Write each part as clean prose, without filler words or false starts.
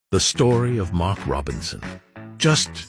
The story of Mark Robinson. Just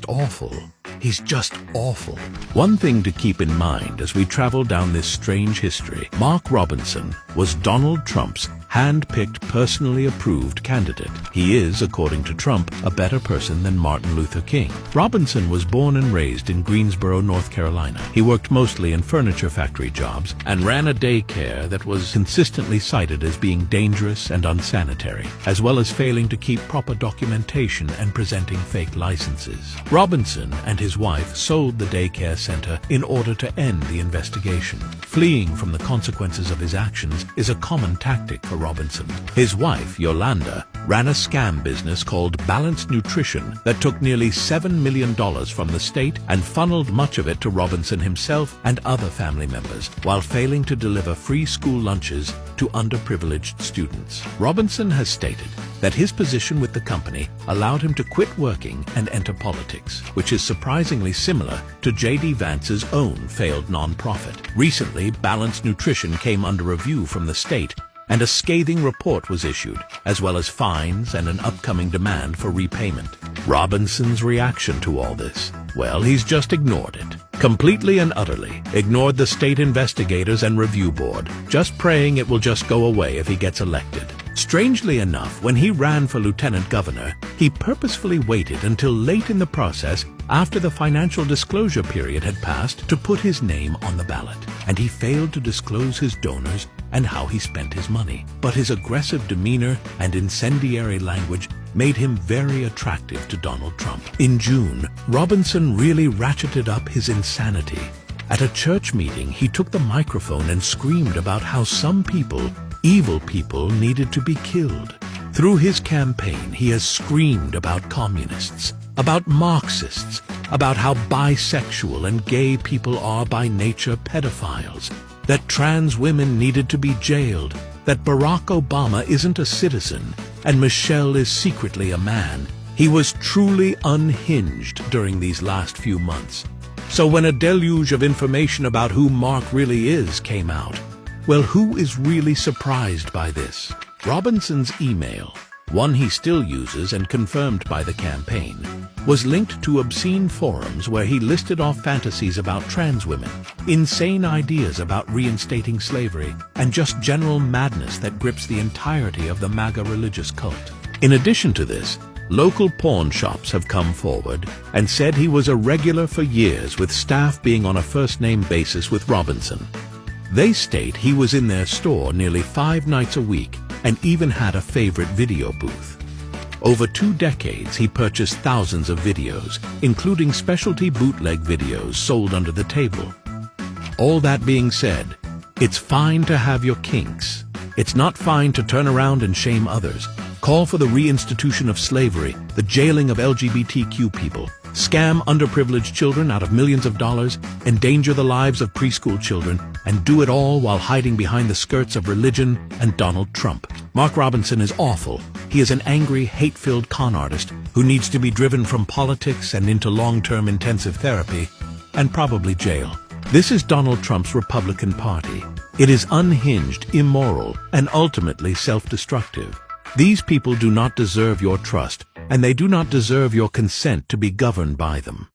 awful. He's just awful. One thing to keep in mind as we travel down this strange history, Mark Robinson was Donald Trump's hand-picked, personally approved candidate. He is, according to Trump, a better person than Martin Luther King. Robinson was born and raised in Greensboro, North Carolina. He worked mostly in furniture factory jobs and ran a daycare that was consistently cited as being dangerous and unsanitary, as well as failing to keep proper documentation and presenting fake licenses. Robinson and his wife sold the daycare center in order to end the investigation. Fleeing from the consequences of his actions is a common tactic for Robinson. His wife, Yolanda, ran a scam business called Balanced Nutrition that took nearly $7 million from the state and funneled much of it to Robinson himself and other family members, while failing to deliver free school lunches to underprivileged students. Robinson has stated that his position with the company allowed him to quit working and enter politics, which is surprisingly similar to J.D. Vance's own failed nonprofit. Recently, Balanced Nutrition came under review from the state, and a scathing report was issued, as well as fines and an upcoming demand for repayment. Robinson's reaction to all this? Well, he's just ignored it. Completely and utterly ignored the state investigators and review board, just praying it will just go away if he gets elected. Strangely enough, when he ran for lieutenant governor, he purposefully waited until late in the process, after the financial disclosure period had passed, to put his name on the ballot. And he failed to disclose his donors and how he spent his money. But his aggressive demeanor and incendiary language made him very attractive to Donald Trump. In June, Robinson really ratcheted up his insanity. At a church meeting, he took the microphone and screamed about how some people, evil people, needed to be killed. Through his campaign, he has screamed about communists, about Marxists, about how bisexual and gay people are by nature pedophiles, that trans women needed to be jailed, that Barack Obama isn't a citizen, and Michelle is secretly a man. He was truly unhinged during these last few months. So when a deluge of information about who Mark really is came out, well, who is really surprised by this? Robinson's email, one he still uses and confirmed by the campaign, was linked to obscene forums where he listed off fantasies about trans women, insane ideas about reinstating slavery, and just general madness that grips the entirety of the MAGA religious cult. In addition to this, local pawn shops have come forward and said he was a regular for years, with staff being on a first-name basis with Robinson. They state he was in their store nearly 5 nights a week and even had a favorite video booth. Over 2 decades, he purchased thousands of videos, including specialty bootleg videos sold under the table. All that being said, it's fine to have your kinks. It's not fine to turn around and shame others, call for the reinstitution of slavery, the jailing of LGBTQ people, scam underprivileged children out of millions of dollars, endanger the lives of preschool children, and do it all while hiding behind the skirts of religion and Donald Trump. Mark Robinson is awful. He is an angry, hate-filled con artist who needs to be driven from politics and into long-term intensive therapy, and probably jail. This is Donald Trump's Republican Party. It is unhinged, immoral, and ultimately self-destructive. These people do not deserve your trust, and they do not deserve your consent to be governed by them.